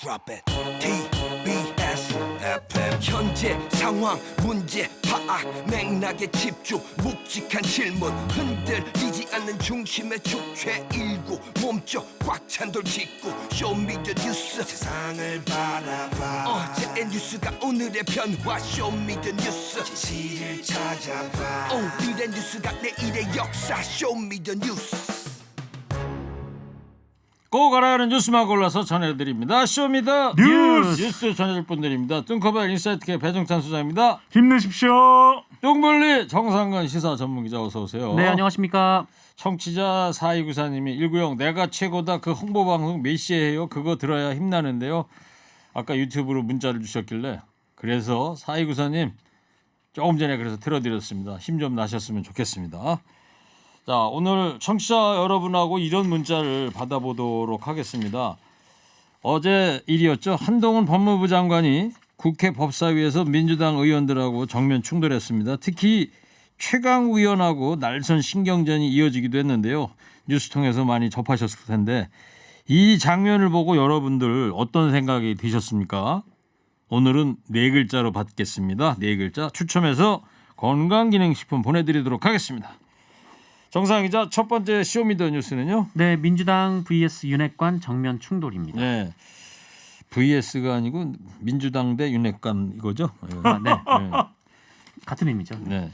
Drop it. TBS FM. 현재 상황 문제 파악 맥락에 집중 묵직한 질문 흔들리지 않는 중심의 축제 일구 몸쪽 꽉 찬 돌 짚고 쇼미더 뉴스 세상을 바라봐 어제의 뉴스가 오늘의 변화 쇼미더 뉴스 진실을 찾아봐 오늘의 뉴스가 내일의 역사 쇼미더 뉴스 꼭 알아야 하는 뉴스만 골라서 전해드립니다. 쇼미더 뉴스 전해줄 분들입니다. 뚱커벨 인사이트K 배정찬 소장입니다. 힘내십시오. 뚱블리 정상근 시사 전문기자 어서 오세요. 네, 안녕하십니까. 청취자 4294님이 190 내가 최고다 그 홍보방송 몇 시에 해요? 그거 들어야 힘나는데요. 아까 유튜브로 문자를 주셨길래 그래서 4294님 조금 전에 그래서 틀어드렸습니다. 힘 좀 나셨으면 좋겠습니다. 자, 오늘 청취자 여러분하고 이런 문자를 받아보도록 하겠습니다. 어제 일이었죠. 한동훈 법무부 장관이 국회 법사위에서 민주당 의원들하고 정면 충돌했습니다. 특히 최강욱 의원하고 날선 신경전이 이어지기도 했는데요. 뉴스 통해서 많이 접하셨을 텐데 이 장면을 보고 여러분들 어떤 생각이 드셨습니까? 오늘은 4글자로 받겠습니다. 4글자 추첨해서 건강기능식품 보내드리도록 하겠습니다. 정상 기자 첫 번째 쇼미더 뉴스는요. 네, 민주당 vs 윤핵관 정면 충돌입니다. 네, VS가 아니고 민주당 대 윤핵관 이거죠. 아, 네. 같은 의미죠. 네.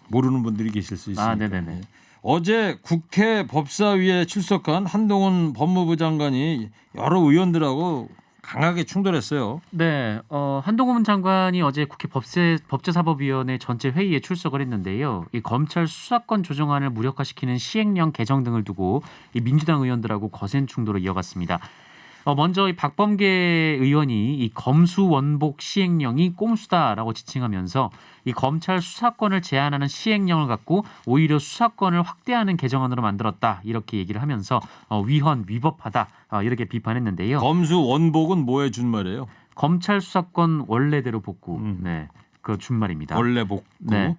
모르는 분들이 계실 수 있으니까. 네네네. 어제 국회 법사위에 출석한 한동훈 법무부 장관이 여러 의원들하고 강하게 충돌했어요. 네, 한동훈 장관이 어제 국회 법제사법위원회 전체 회의에 출석을 했는데요. 이 검찰 수사권 조정안을 무력화시키는 시행령 개정 등을 두고 이 민주당 의원들하고 거센 충돌을 이어갔습니다. 먼저 이 박범계 의원이 이 검수원복 시행령이 꼼수다라고 지칭하면서 이 검찰 수사권을 제한하는 시행령을 갖고 오히려 수사권을 확대하는 개정안으로 만들었다 이렇게 얘기를 하면서 위헌 위법하다 이렇게 비판했는데요. 검수원복은 뭐의 준말이에요? 검찰 수사권 원래대로 복구, 네, 그 준말입니다. 원래 복구. 네.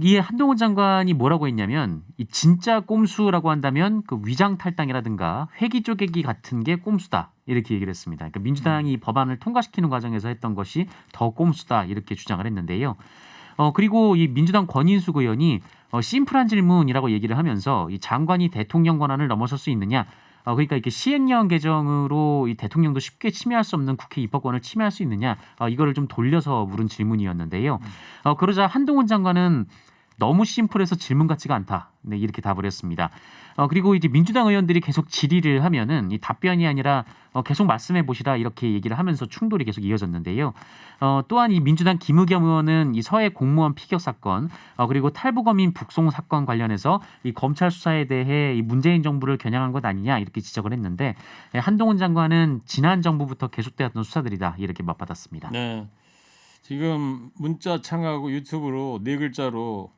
이에 한동훈 장관이 뭐라고 했냐면 이 진짜 꼼수라고 한다면 그 위장 탈당이라든가 회기 쪼개기 같은 게 꼼수다 이렇게 얘기를 했습니다. 그러니까 민주당이 법안을 통과시키는 과정에서 했던 것이 더 꼼수다 이렇게 주장을 했는데요. 그리고 이 민주당 권인숙 의원이 심플한 질문이라고 얘기를 하면서 이 장관이 대통령 권한을 넘어설 수 있느냐? 그러니까 이렇게 시행령 개정으로 이 대통령도 쉽게 침해할 수 없는 국회 입법권을 침해할 수 있느냐 이거를 좀 돌려서 물은 질문이었는데요. 그러자 한동훈 장관은 너무 심플해서 질문 같지가 않다. 네, 이렇게 답을 했습니다. 그리고 이제 민주당 의원들이 계속 질의를 하면은 이 답변이 아니라 계속 말씀해 보시라 이렇게 얘기를 하면서 충돌이 계속 이어졌는데요. 또한 이 민주당 김의겸 의원은 이 서해 공무원 피격 사건 그리고 탈북어민 북송 사건 관련해서 이 검찰 수사에 대해 이 문재인 정부를 겨냥한 것 아니냐 이렇게 지적을 했는데 한동훈 장관은 지난 정부부터 계속되었던 수사들이다 이렇게 맞받았습니다. 네. 지금 문자 창하고 유튜브로 4글자로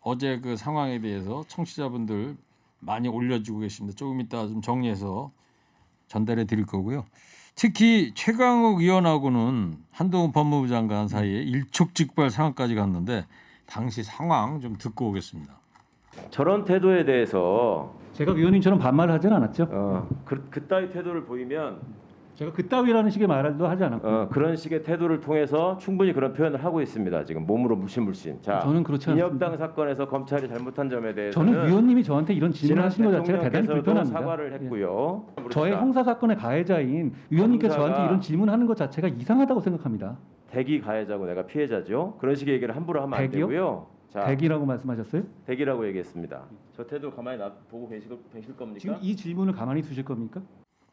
어제 그 상황에 대해서 청취자분들 많이 올려주고 계십니다. 조금 이따 좀 정리해서 전달해 드릴 거고요. 특히 최강욱 의원하고는 한동훈 법무부 장관 사이에 일촉즉발 상황까지 갔는데 당시 상황 좀 듣고 오겠습니다. 저런 태도에 대해서 제가 위원님처럼 반말을 하진 않았죠. 그따위 태도를 보이면 제가 그따위라는 식의 말도 하지 않았고. 그런 식의 태도를 통해서 충분히 그런 표현을 하고 있습니다. 지금 몸으로 물씬물씬. 자, 저는 그렇지 않습니다. 인혁당 사건에서 검찰이 잘못한 점에 대해서는 저는 위원님이 저한테 이런 질문하신 것 자체가 대단히 대통령께서도 불편합니다. 사과를 했고요. 예. 저의 형사 사건의 가해자인 위원님께서 형사가 저한테 이런 질문하는 것 자체가 이상하다고 생각합니다. 대기 가해자고 내가 피해자죠. 그런 식의 얘기를 함부로 하면 안 대기요? 되고요. 자, 대기라고 말씀하셨어요? 대기라고 얘기했습니다. 저 태도 가만히 보고 계실 겁니까? 지금 이 질문을 가만히 두실 겁니까?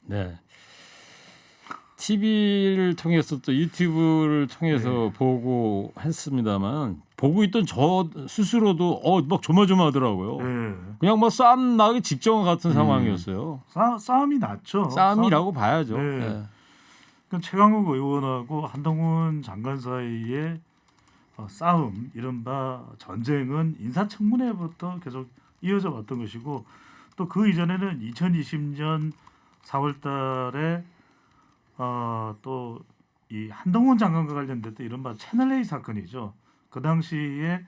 네. TV를 통해서 또 유튜브를 통해서 보고 했습니다만 보고 있던 저 스스로도 막 조마조마하더라고요. 그냥 뭐 싸움 나기 직전 같은 상황이었어요. 싸움이 났죠. 싸움이라고 봐야죠. 네. 네. 그러니까 최강욱 의원하고 한동훈 장관 사이의 싸움, 이른바 전쟁은 인사청문회부터 계속 이어져 왔던 것이고 또 그 이전에는 2020년 4월달에 또 이 한동훈 장관과 관련됐던 이른바 채널A 사건이죠. 그 당시에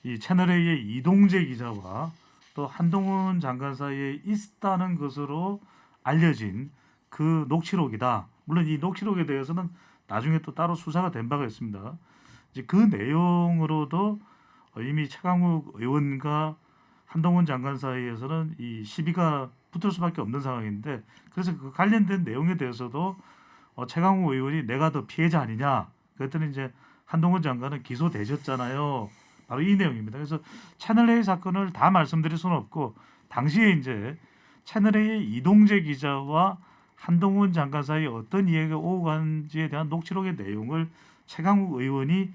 이 채널A의 이동재 기자와 또 한동훈 장관 사이에 있다는 것으로 알려진 그 녹취록이다. 물론 이 녹취록에 대해서는 나중에 또 따로 수사가 된 바가 있습니다. 이제 그 내용으로도 이미 최강욱 의원과 한동훈 장관 사이에서는 이 시비가 붙을 수밖에 없는 상황인데, 그래서 그 관련된 내용에 대해서도 최강욱 의원이 내가 더 피해자 아니냐 그랬더니 이제 한동훈 장관은 기소되셨잖아요. 바로 이 내용입니다. 그래서 채널A 사건을 다 말씀드릴 수는 없고, 당시에 이제 채널A 이동재 기자와 한동훈 장관 사이에 어떤 이야기가 오고 간지에 대한 녹취록의 내용을 최강욱 의원이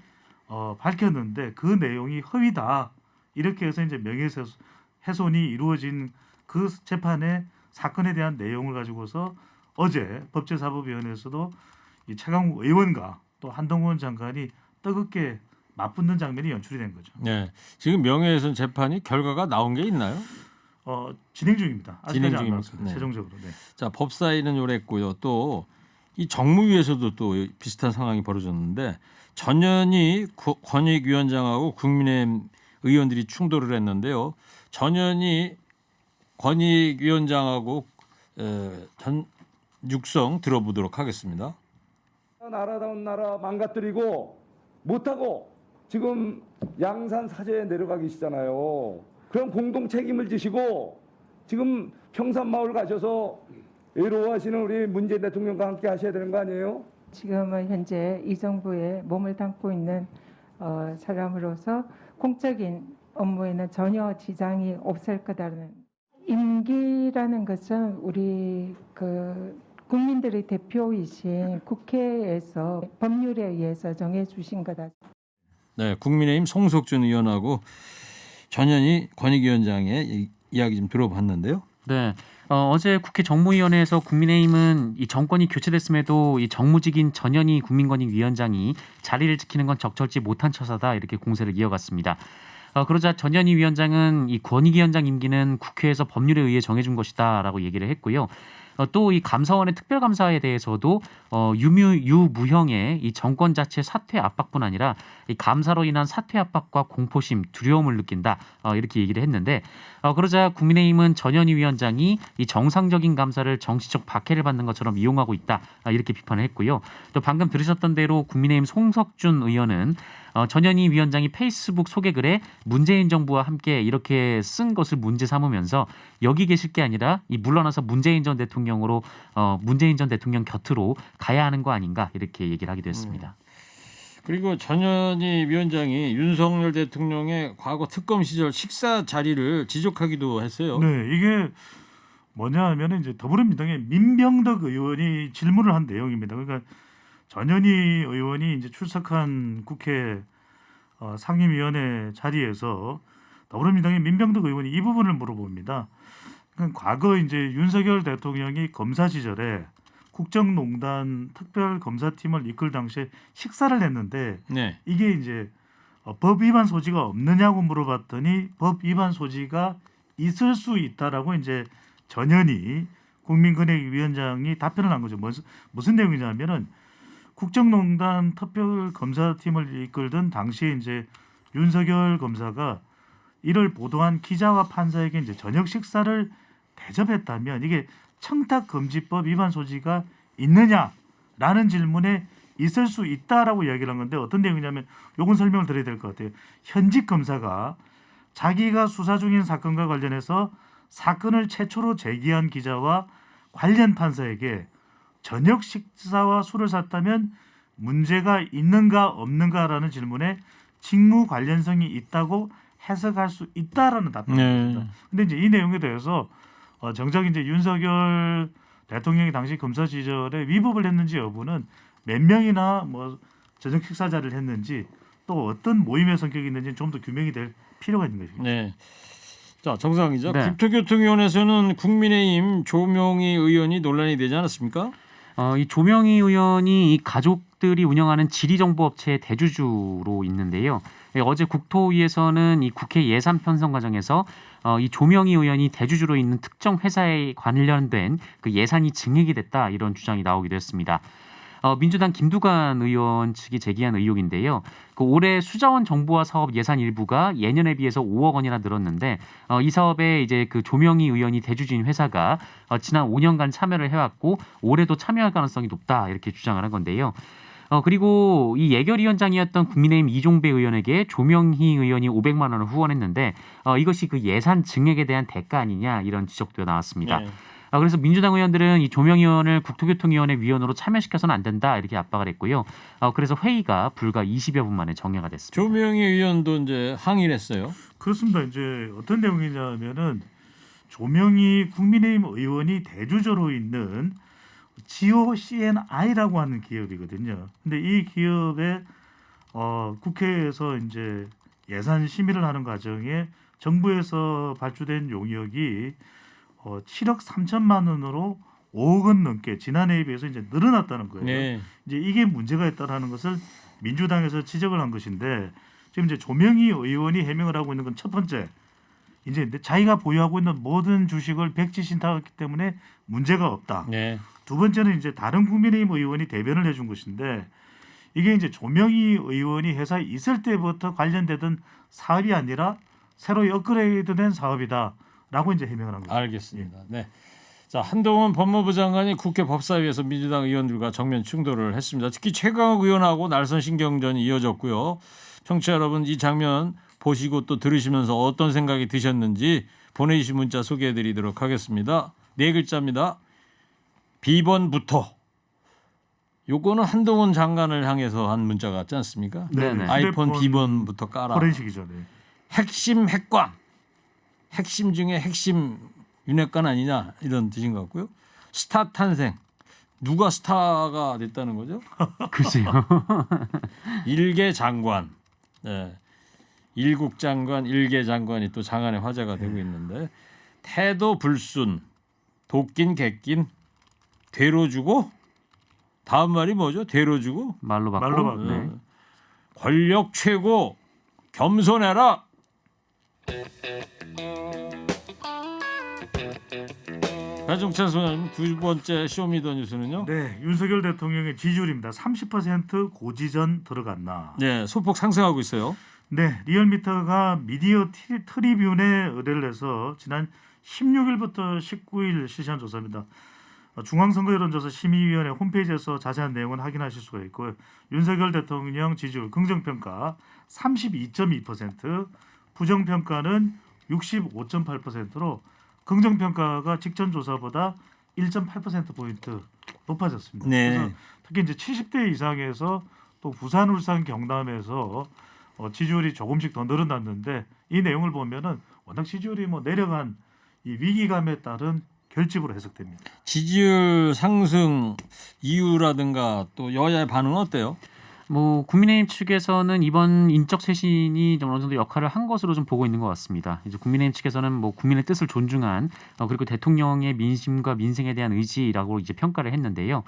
밝혔는데, 그 내용이 허위다 이렇게 해서 이제 명예훼손이 이루어진 그 재판의 사건에 대한 내용을 가지고서 어제 법제사법위원회에서도 이 최강욱 의원과 또 한동훈 장관이 뜨겁게 맞붙는 장면이 연출이 된 거죠. 네, 지금 명예훼손 재판이 결과가 나온 게 있나요? 진행 중입니다. 아직까지 안 중입니다. 나왔습니다. 네. 최종적으로. 네. 자, 법사위는 요랬고요. 또 이 정무위에서도 또 비슷한 상황이 벌어졌는데, 전현희 권익위원장하고 국민의힘 의원들이 충돌을 했는데요. 전현희 권익위원장하고 육성 들어보도록 하겠습니다. 나라다운 나라 망가뜨리고 못하고 지금 양산 사저에 내려가 계시잖아요. 그럼 공동 책임을 지시고 지금 평산마을 가셔서 외로워하시는 우리 문재인 대통령과 함께 하셔야 되는 거 아니에요? 지금은 현재 이 정부에 몸을 담고 있는 사람으로서 공적인 업무에는 전혀 지장이 없을 거다는, 임기라는 것은 우리 국민들의 대표이신 국회에서 법률에 의해서 정해주신 거다. 네, 국민의힘 송석준 의원하고 전현희 권익위원장의 이야기 좀 들어봤는데요. 네. 어제 국회 정무위원회에서 국민의힘은 이 정권이 교체됐음에도 이 정무직인 전현희 국민권익위원장이 자리를 지키는 건 적절치 못한 처사다 이렇게 공세를 이어갔습니다. 그러자 전현희 위원장은 이 권익위원장 임기는 국회에서 법률에 의해 정해준 것이다라고 얘기를 했고요. 또 이 감사원의 특별감사에 대해서도 유무형의 이 정권 자체 사퇴 압박뿐 아니라 이 감사로 인한 사퇴 압박과 공포심, 두려움을 느낀다 이렇게 얘기를 했는데, 그러자 국민의힘은 전현희 위원장이 이 정상적인 감사를 정치적 박해를 받는 것처럼 이용하고 있다 이렇게 비판을 했고요. 또 방금 들으셨던 대로 국민의힘 송석준 의원은 전현희 위원장이 페이스북 소개글에 문재인 정부와 함께 이렇게 쓴 것을 문제 삼으면서 여기 계실 게 아니라 이 물러나서 문재인 전 대통령으로 문재인 전 대통령 곁으로 가야 하는 거 아닌가 이렇게 얘기를 하기도 했습니다. 그리고 전현희 위원장이 윤석열 대통령의 과거 특검 시절 식사 자리를 지적하기도 했어요. 네, 이게 뭐냐 하면 이제 더불어민주당의 민병덕 의원이 질문을 한 내용입니다. 그러니까 전현희 의원이 이제 출석한 국회 상임위원회 자리에서 더불어민주당의 민병덕 의원이 이 부분을 물어봅니다. 그러니까 과거 이제 윤석열 대통령이 검사 시절에 국정농단 특별검사팀을 이끌 당시에 식사를 했는데, 네. 이게 이제 법 위반 소지가 없느냐고 물어봤더니 법 위반 소지가 있을 수 있다라고 이제 전현희 국민권익위원장이 답변을 한 거죠. 무슨 내용이냐면은 국정농단 특별검사팀을 이끌던 당시에 이제 윤석열 검사가 이를 보도한 기자와 판사에게 이제 저녁 식사를 대접했다면 이게 청탁금지법 위반 소지가 있느냐라는 질문에 있을 수 있다라고 이야기를 한 건데, 어떤 내용이냐면 요건 설명을 드려야 될 것 같아요. 현직 검사가 자기가 수사 중인 사건과 관련해서 사건을 최초로 제기한 기자와 관련 판사에게 저녁 식사와 술을 샀다면 문제가 있는가 없는가라는 질문에 직무 관련성이 있다고 해석할 수 있다라는 답변입니다. 근데 이제 이 내용에 대해서 정작 이제 윤석열 대통령이 당시 검사 시절에 위법을 했는지 여부는 몇 명이나 뭐 저녁 식사 자리를 했는지 또 어떤 모임의 성격이 있는지 좀 더 규명이 될 필요가 있는 것입니다. 네. 자, 정상 기자. 네. 국토교통위원회에서는 국민의힘 조명희 의원이 논란이 되지 않았습니까? 이 조명희 의원이 이 가족들이 운영하는 지리정보업체의 대주주로 있는데요. 어제 국토위에서는 이 국회 예산 편성 과정에서 이 조명희 의원이 대주주로 있는 특정 회사에 관련된 그 예산이 증액이 됐다 이런 주장이 나오기도 했습니다. 민주당 김두관 의원 측이 제기한 의혹인데요. 그 올해 수자원 정보화 사업 예산 일부가 예년에 비해서 5억 원이나 늘었는데 이 사업에 이제 그 조명희 의원이 대주주인 회사가 지난 5년간 참여를 해왔고 올해도 참여할 가능성이 높다 이렇게 주장하는 건데요. 그리고 이 예결위원장이었던 국민의힘 이종배 의원에게 조명희 의원이 500만 원을 후원했는데 이것이 그 예산 증액에 대한 대가 아니냐 이런 지적도 나왔습니다. 네. 그래서 민주당 의원들은 이 조명희 의원을 국토교통위원회 위원으로 참여시켜서는 안 된다 이렇게 압박을 했고요. 그래서 회의가 불과 20여 분 만에 정회가 됐습니다. 조명희 의원도 이제 항의를 했어요. 그렇습니다. 이제 어떤 내용이냐면은 조명희 국민의힘 의원이 대주주로 있는 GOCNI라고 하는 기업이거든요. 근데 이 기업에 국회에서 이제 예산 심의를 하는 과정에 정부에서 발주된 용역이 7억 3천만 원으로 5억 원 넘게 지난해에 비해서 이제 늘어났다는 거예요. 네. 이제 이게 문제가 있다라는 것을 민주당에서 지적을 한 것인데 지금 이제 조명희 의원이 해명을 하고 있는 건 첫 번째 이제 자기가 보유하고 있는 모든 주식을 백지 신탁했기 때문에 문제가 없다. 네. 두 번째는 이제 다른 국민의힘 의원이 대변을 해준 것인데 이게 이제 조명희 의원이 회사에 있을 때부터 관련되던 사업이 아니라 새로 업그레이드된 사업이다라고 이제 해명을 한 거죠. 알겠습니다. 네. 자, 한동훈 법무부 장관이 국회 법사위에서 민주당 의원들과 정면 충돌을 했습니다. 특히 최강욱 의원하고 날선 신경전이 이어졌고요. 청취자 여러분 이 장면 보시고 또 들으시면서 어떤 생각이 드셨는지 보내주신 문자 소개해드리도록 하겠습니다. 네 글자입니다. 비번부터. 요거는 한동훈 장관을 향해서 한 문자 같지 않습니까? 네네. 아이폰 휴대폰 비번부터 깔아. 포렌식이죠. 네. 핵심 핵관. 핵심 중에 핵심 윤핵관 아니냐 이런 뜻인 것 같고요. 스타 탄생. 누가 스타가 됐다는 거죠? 글쎄요. 일개 장관. 네. 일국 장관, 일개 장관이 또 장안의 화제가 되고 있는데 태도 불순, 도낀 객낀, 되로 주고 다음 말이 뭐죠? 되로 주고 말로 받고. 말로 받고. 네. 권력 최고 겸손해라. 배종찬 소장님 두 번째 쇼미더뉴스는요? 네, 윤석열 대통령의 지지율입니다. 30% 고지전 들어갔나? 네, 소폭 상승하고 있어요. 네, 리얼미터가 미디어 트리뷴에 의뢰를 해서 지난 16일부터 19일 실시한 조사입니다. 중앙선거여론조사 심의위원회 홈페이지에서 자세한 내용은 확인하실 수가 있고요. 윤석열 대통령 지지율 긍정평가 32.2%, 부정평가는 65.8%로 긍정평가가 직전 조사보다 1.8%포인트 높아졌습니다. 네. 그래서 특히 이제 70대 이상에서 또 부산, 울산, 경남에서 지지율이 조금씩 더 늘어났는데 이 내용을 보면은 워낙 지지율이 뭐 내려간 이 위기감에 따른 결집으로 해석됩니다. 지지율 상승 이유라든가 또 여야의 반응은 어때요? 뭐 국민의힘 측에서는 이번 인적 쇄신이 좀 어느 정도 역할을 한 것으로 좀 보고 있는 것 같습니다. 이제 국민의힘 측에서는 뭐 국민의 뜻을 존중한 그리고 대통령의 민심과 민생에 대한 의지라고 이제 평가를 했는데요.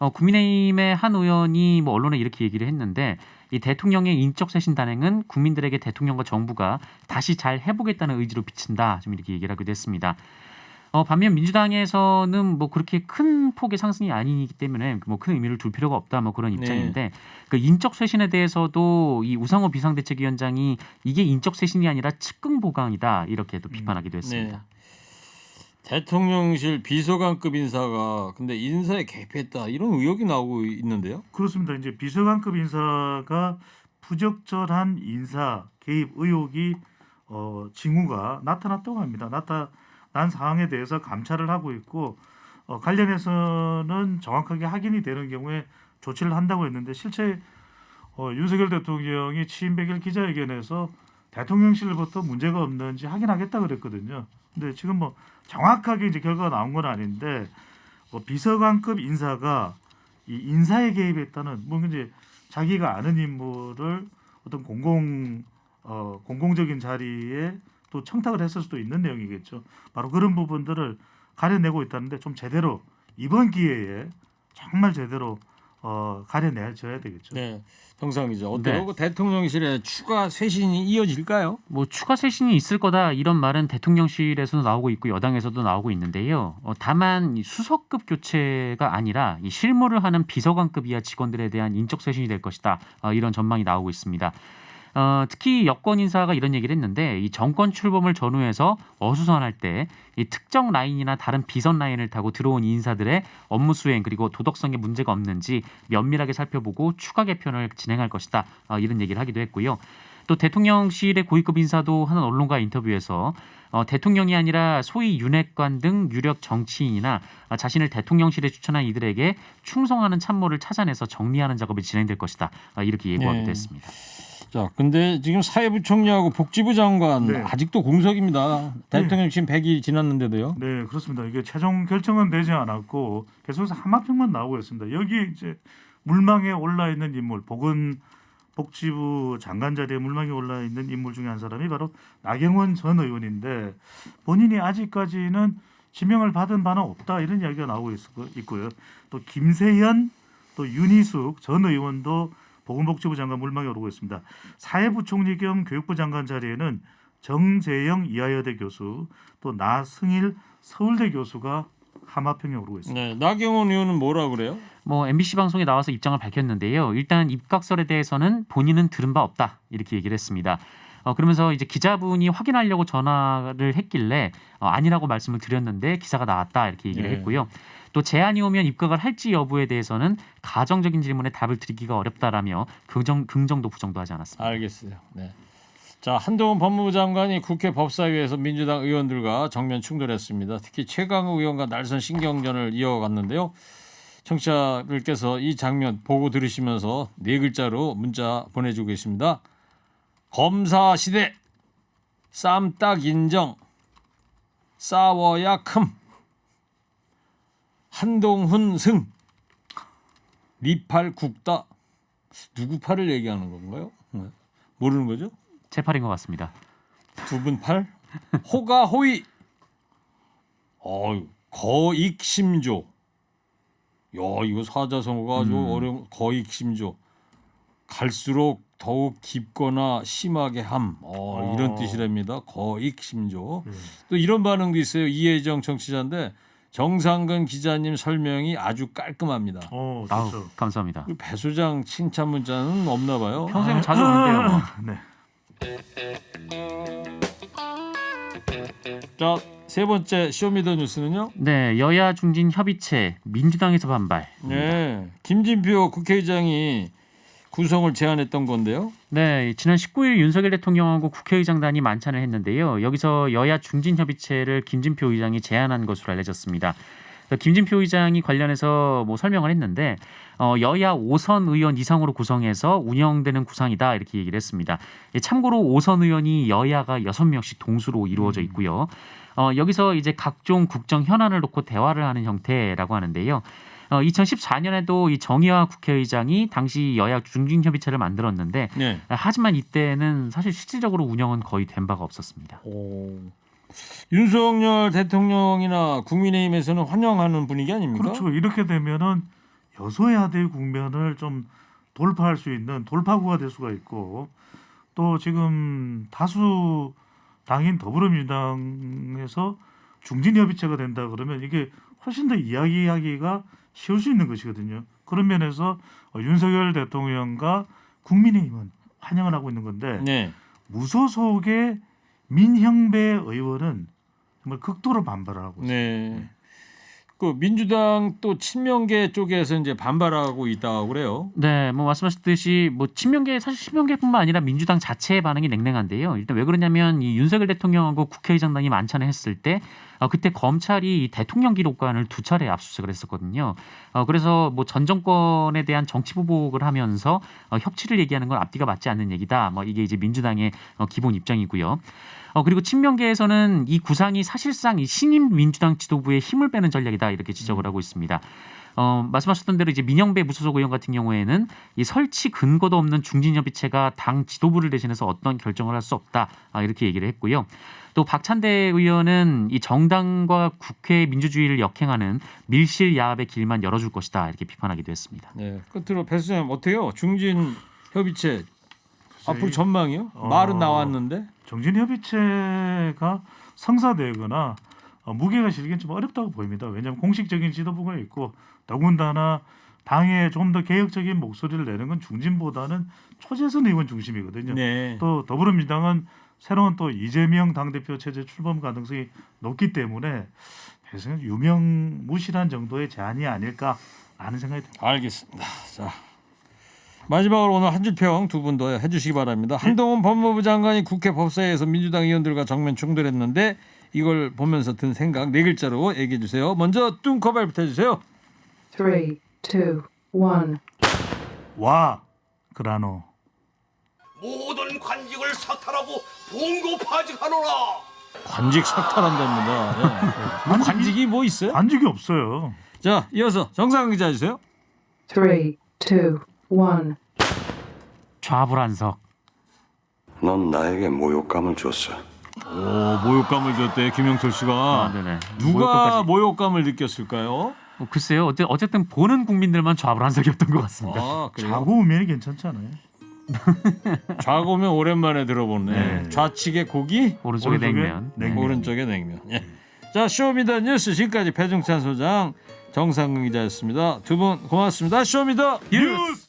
국민의힘의 한 의원이 뭐 언론에 이렇게 얘기를 했는데 이 대통령의 인적 쇄신 단행은 국민들에게 대통령과 정부가 다시 잘 해보겠다는 의지로 비친다. 좀 이렇게 얘기를 하기도 했습니다. 반면 민주당에서는 뭐 그렇게 큰 폭의 상승이 아니기 때문에 뭐 큰 의미를 둘 필요가 없다 뭐 그런 입장인데 그 인적 쇄신에 대해서도 이 우상호 비상대책위원장이 이게 인적 쇄신이 아니라 측근 보강이다 이렇게 또 비판하기도 했습니다. 대통령실 비서관급 인사가 근데 인사에 개입했다 이런 의혹이 나오고 있는데요. 그렇습니다. 이제 비서관급 인사가 부적절한 인사 개입 의혹이 징후가 나타났다고 합니다. 나타난 상황에 대해서 감찰을 하고 있고 관련해서는 정확하게 확인이 되는 경우에 조치를 한다고 했는데 실제 윤석열 대통령이 취임 100일 기자회견에서 대통령실부터 문제가 없는지 확인하겠다 그랬거든요. 근데 지금 뭐 정확하게 이제 결과가 나온 건 아닌데 비서관급 인사가 이 인사에 개입했다는 뭐 이제 자기가 아는 인물을 어떤 공공적인 자리에 또 청탁을 했을 수도 있는 내용이겠죠. 바로 그런 부분들을 가려내고 있다는데 좀 제대로 이번 기회에 정말 제대로 가려내줘야 되겠죠. 네, 정상이죠. 어때요? 네. 그 대통령실에 추가 쇄신이 이어질까요? 뭐 추가 쇄신이 있을 거다 이런 말은 대통령실에서도 나오고 있고 여당에서도 나오고 있는데요. 다만 이 수석급 교체가 아니라 이 실무를 하는 비서관급 이하 직원들에 대한 인적 쇄신이 될 것이다. 이런 전망이 나오고 있습니다. 특히 여권 인사가 이런 얘기를 했는데 이 정권 출범을 전후해서 어수선할 때 이 특정 라인이나 다른 비선 라인을 타고 들어온 인사들의 업무 수행 그리고 도덕성에 문제가 없는지 면밀하게 살펴보고 추가 개편을 진행할 것이다. 이런 얘기를 하기도 했고요. 또 대통령실의 고위급 인사도 하는 언론과 인터뷰에서 대통령이 아니라 소위 윤핵관 등 유력 정치인이나 자신을 대통령실에 추천한 이들에게 충성하는 참모를 찾아내서 정리하는 작업이 진행될 것이다. 이렇게 예고하기도 네. 했습니다. 자, 근데 지금 사회부총리하고 복지부 장관 네. 아직도 공석입니다. 대통령 지금 100일 지났는데도요. 네, 그렇습니다. 이게 최종 결정은 되지 않았고 계속해서 하마평만 나오고 있습니다. 여기 이제 물망에 올라 있는 인물, 보건복지부 장관 자리에 물망에 올라 있는 인물 중에 한 사람이 바로 나경원 전 의원인데 본인이 아직까지는 지명을 받은 바는 없다 이런 이야기가 나오고 있고요. 또 김세현, 또 윤희숙 전 의원도 보건복지부 장관 물망에 오르고 있습니다. 사회부총리 겸 교육부 장관 자리에는 정재영 이하여대 교수, 또 나승일 서울대 교수가 하마평에 오르고 있습니다. 네, 나경원 의원은 뭐라 그래요? 뭐 MBC 방송에 나와서 입장을 밝혔는데요. 일단 입각설에 대해서는 본인은 들은 바 없다 이렇게 얘기를 했습니다. 그러면서 이제 기자분이 확인하려고 전화를 했길래 아니라고 말씀을 드렸는데 기사가 나왔다 이렇게 얘기를 네. 했고요. 또 제안이 오면 입각을 할지 여부에 대해서는 가정적인 질문에 답을 드리기가 어렵다라며 긍정도 부정도 하지 않았습니다. 알겠어요. 네. 자, 한동훈 법무부 장관이 국회 법사위에서 민주당 의원들과 정면 충돌했습니다. 특히 최강욱 의원과 날선 신경전을 이어갔는데요. 청취자들께서 이 장면 보고 들으시면서 네 글자로 문자 보내주고 계십니다. 검사 시대, 쌈딱 인정, 싸워야 큼, 한동훈 승, 니팔 국다. 누구 팔을 얘기하는 건가요? 네. 모르는 거죠? 제 팔인 것 같습니다. 두 분 팔? 호가 호의. 거익심조. 야, 이거 사자성어가 아주 어려운 거익심조. 갈수록 더욱 깊거나 심하게 함. 이런 뜻이랍니다. 거익심조. 또 이런 반응도 있어요. 이혜정 청취자인데 정상근 기자님 설명이 아주 깔끔합니다. 아우, 좋죠. 감사합니다. 배 소장 칭찬 문자는 없나 봐요. 평소에 자주 오는데요. 네. 자, 세 번째 쇼미더뉴스는요. 네, 여야 중진 협의체 민주당에서 반발. 네, 김진표 국회의장이 구성을 제안했던 건데요. 네, 지난 19일 윤석열 대통령하고 국회의장단이 만찬을 했는데요. 여기서 여야 중진 협의체를 김진표 의장이 제안한 것으로 알려졌습니다. 김진표 의장이 관련해서 뭐 설명을 했는데 여야 5선 의원 이상으로 구성해서 운영되는 구상이다 이렇게 얘기를 했습니다. 참고로 5선 의원이 여야가 6명씩 동수로 이루어져 있고요. 여기서 이제 각종 국정 현안을 놓고 대화를 하는 형태라고 하는데요. 2014년에도 이 정의화 국회의장이 당시 여야 중진협의체를 만들었는데 네. 하지만 이때는 사실 실질적으로 운영은 거의 된 바가 없었습니다. 윤석열 대통령이나 국민의힘에서는 환영하는 분위기 아닙니까? 그렇죠. 이렇게 되면은 여소야대 국면을 좀 돌파할 수 있는 돌파구가 될 수가 있고 또 지금 다수 당인 더불어민주당에서 중진협의체가 된다 그러면 이게 훨씬 더 이야기하기가 쉬울 수 있는 것이거든요. 그런 면에서 윤석열 대통령과 국민의힘은 환영을 하고 있는 건데 네. 무소속의 민형배 의원은 정말 극도로 반발을 하고 있습니다. 네. 그 민주당 또 친명계 쪽에서 이제 반발하고 있다고 그래요. 네, 뭐 말씀하셨듯이 뭐 사실 친명계뿐만 아니라 민주당 자체의 반응이 냉랭한데요. 일단 왜 그러냐면 이 윤석열 대통령하고 국회의장단이 만찬을 했을 때 그때 검찰이 이 대통령 기록관을 2차례 압수수색을 했었거든요. 그래서 뭐 전 정권에 대한 정치 보복을 하면서 협치를 얘기하는 건 앞뒤가 맞지 않는 얘기다. 뭐 이게 이제 민주당의 기본 입장이고요. 그리고 친명계에서는 이 구상이 사실상 이 신임 민주당 지도부의 힘을 빼는 전략이다 이렇게 지적을 하고 있습니다. 말씀하셨던 대로 이제 민영배 무소속 의원 같은 경우에는 이 설치 근거도 없는 중진협의체가 당 지도부를 대신해서 어떤 결정을 할 수 없다 이렇게 얘기를 했고요. 또 박찬대 의원은 이 정당과 국회 민주주의를 역행하는 밀실 야합의 길만 열어줄 것이다 이렇게 비판하기도 했습니다. 네, 끝으로 배 수장님 어때요? 중진 협의체 앞으로 전망이요? 말은 나왔는데. 정진 협의체가 성사되거나 무게가 실기는 좀 어렵다고 보입니다. 왜냐하면 공식적인 지도부가 있고 더군다나 당에 좀 더 개혁적인 목소리를 내는 건 중진보다는 초재선 의원 중심이거든요. 네. 또 더불어민주당은 새로운 또 이재명 당대표 체제 출범 가능성이 높기 때문에 배수는 유명무실한 정도의 제안이 아닐까라는 생각이 듭니다. 알겠습니다. 자, 마지막으로 오늘 한 줄 평 두 분 더 해주시기 바랍니다. 한동훈 법무부 장관이 국회 법사위에서 민주당 의원들과 정면 충돌했는데 이걸 보면서 든 생각 네 글자로 얘기해 주세요. 먼저 뚱커발부터 해주세요. 3, 2, 1. 와 그라노. 모든 관직을 사탈하고 봉고파직하노라. 관직 삭탈한답니다. 네. 관직이 뭐 있어요? 관직이 없어요. 자, 이어서 정상근 기자 해주세요. 3, 2, 1. 좌불안석. 넌 나에게 모욕감을 줬어. 오, 모욕감을 줬대 김영철 씨가. 네네. 누가 모욕감을 느꼈을까요? 글쎄요. 어쨌든 보는 국민들만 좌불안석이었던 것 같습니다. 아, 그래요? 좌고우면이 괜찮잖아요. 좌고면 오랜만에 들어보네. 네. 좌측에 고기, 오른쪽에 오른쪽에 냉면. 냉면. 오른쪽에 냉면. 예. 자, 쇼미더뉴스 지금까지 배종찬 소장, 정상근 기자였습니다. 두 분 고맙습니다. 쇼미더 뉴스.